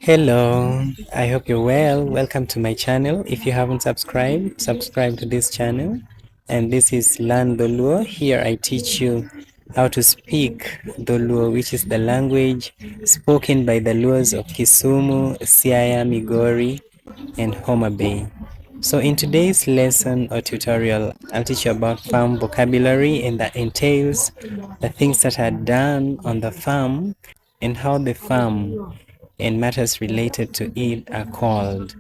Hello, I hope you're well. Welcome to my channel. If you haven't subscribed, subscribe to this channel. And this is Learn Dholuo. Here I teach you how to speak Dholuo, which is the language spoken by the Luos of Kisumu, Siaya, Migori, and Homa Bay. So in today's lesson or tutorial, I'll teach you about farm vocabulary, and that entails the things that are done on the farm and how the farm and matters related to it are called.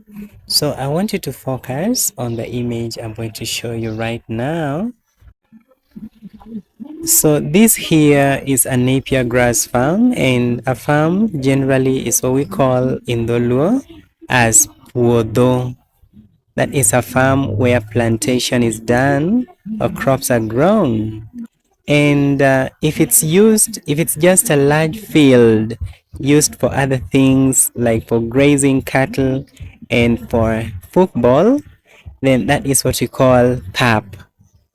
So I want you to focus on the image I'm going to show you right now. So this here is a napier grass farm, and a farm generally is what we call in Dholuo as Puodo. That is a farm where plantation is done or crops are grown. And if it's just a large field used for other things like for grazing cattle and for football, then that is what we call pap.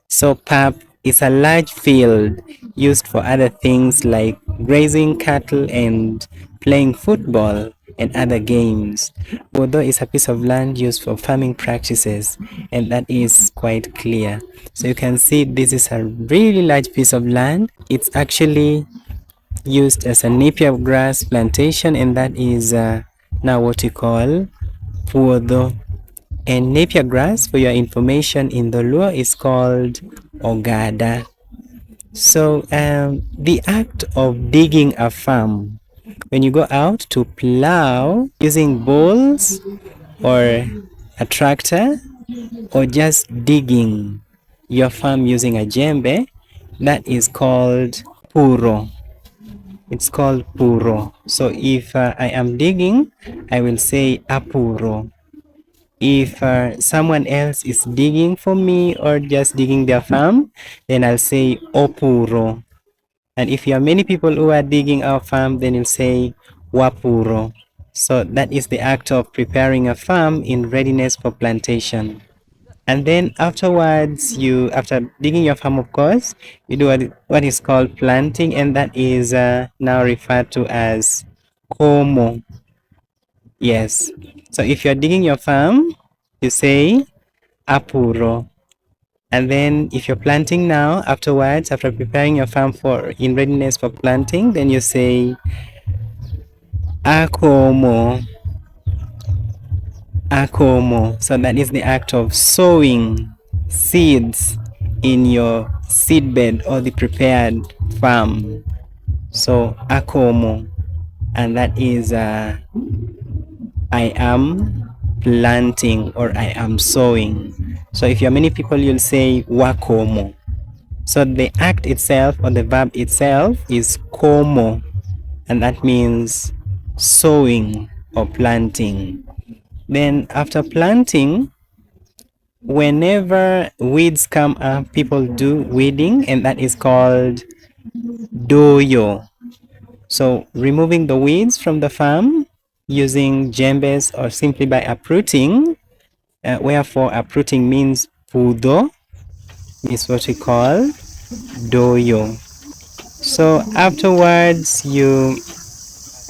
So pap is a large field used for other things like grazing cattle and playing football and other games. Although it's a piece of land used for farming practices, and that is quite clear. So you can see this is a really large piece of land. It's actually used as a napier grass plantation, and that is now what we call Puodo. And napier grass, for your information, in the Luo is called Ogada. So the act of digging a farm, when you go out to plow using bulls or a tractor, or just digging your farm using a jembe, that is called Puro. It's called Puro. So if I am digging, I will say Apuro. If someone else is digging for me or just digging their farm, then I'll say Opuro. And if you are many people who are digging our farm, then you'll say Wapuro. So that is the act of preparing a farm in readiness for plantation. And then afterwards, after digging your farm, of course, you do what is called planting, and that is now referred to as Komo. Yes. So if you're digging your farm, you say Apuro. And then if you're planting now, afterwards, after preparing your farm for in readiness for planting, then you say Akomo. Akomo. So that is the act of sowing seeds in your seedbed or the prepared farm. So Akomo. And that is I am planting or I am sowing. So if you're many people, you'll say Wakomo. So the act itself or the verb itself is Komo, and that means sowing or planting. Then after planting, whenever weeds come up, people do weeding, and that is called Doyo. So removing the weeds from the farm using jembes or simply by uprooting, wherefore uprooting means pudo, is what we call Doyo. So afterwards, you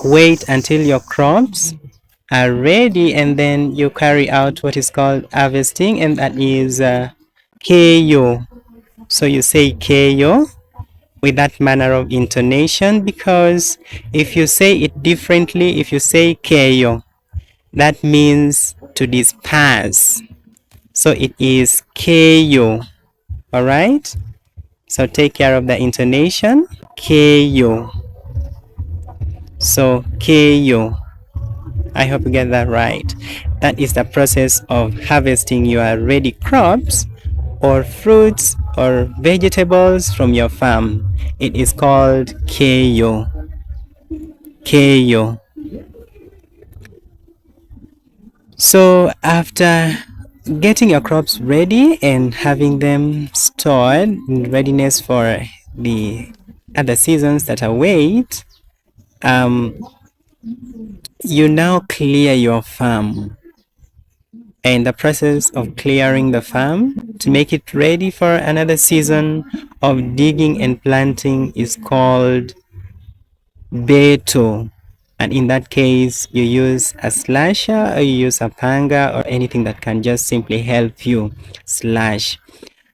wait until your crops are ready, and then you carry out what is called harvesting, and that is Keyo. So you say Keyo with that manner of intonation, because if you say it differently, if you say Keyo, that means to disperse. So it is Keyo. All right? So take care of the intonation. Keyo. So Keyo. I hope you get that right. That is the process of harvesting your ready crops or fruits or vegetables from your farm. It is called Keyo. Keyo. So after getting your crops ready and having them stored in readiness for the other seasons that await, you now clear your farm. And the process of clearing the farm to make it ready for another season of digging and planting is called beto. And in that case, you use a slasher or you use a panga or anything that can just simply help you slash.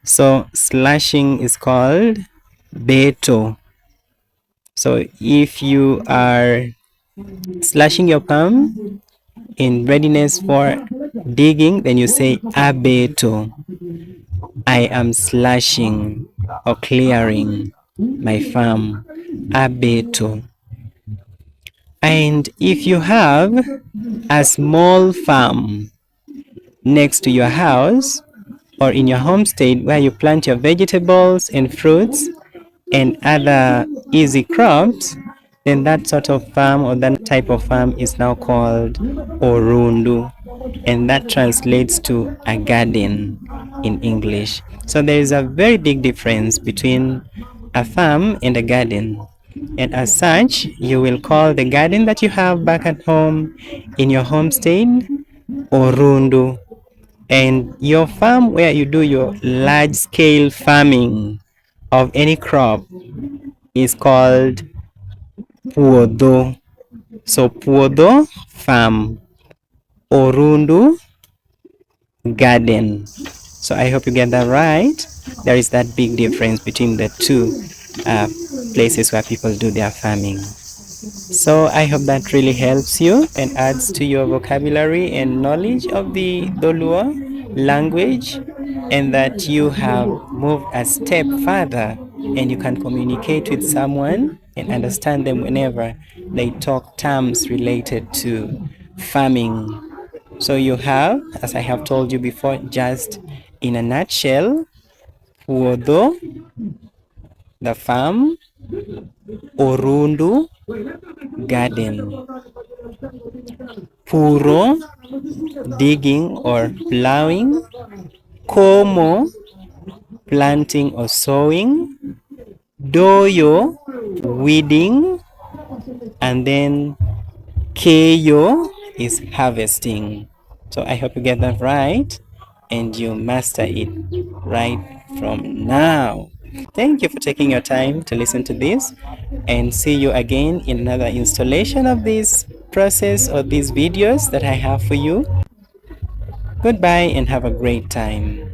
So slashing is called beto. So if you are slashing your palm in readiness for digging, then you say abeto. I am slashing or clearing my farm. Abeto. And if you have a small farm next to your house or in your homestead where you plant your vegetables and fruits and other easy crops, then that sort of farm or that type of farm is now called orundu, and that translates to a garden in English. So there is a very big difference between a farm and a garden. And as such, you will call the garden that you have back at home in your homestead orundu, and your farm where you do your large scale farming of any crop is called puodho. So puodho, farm. Orundu, garden. So I hope you get that right. There is that big difference between the two uh, places where people do their farming. So I hope that really helps you and adds to your vocabulary and knowledge of the Dholuo language, and that you have moved a step further and you can communicate with someone and understand them whenever they talk terms related to farming. So you have, as I have told you before, just in a nutshell, Puodho, the farm, Orundu, garden, Puro, digging or plowing, Komo, planting or sowing, Doyo, weeding, and then Keyo is harvesting. So I hope you get that right and you master it right from now. Thank you for taking your time to listen to this, and see you again in another installation of this process or these videos that I have for you. Goodbye and have a great time.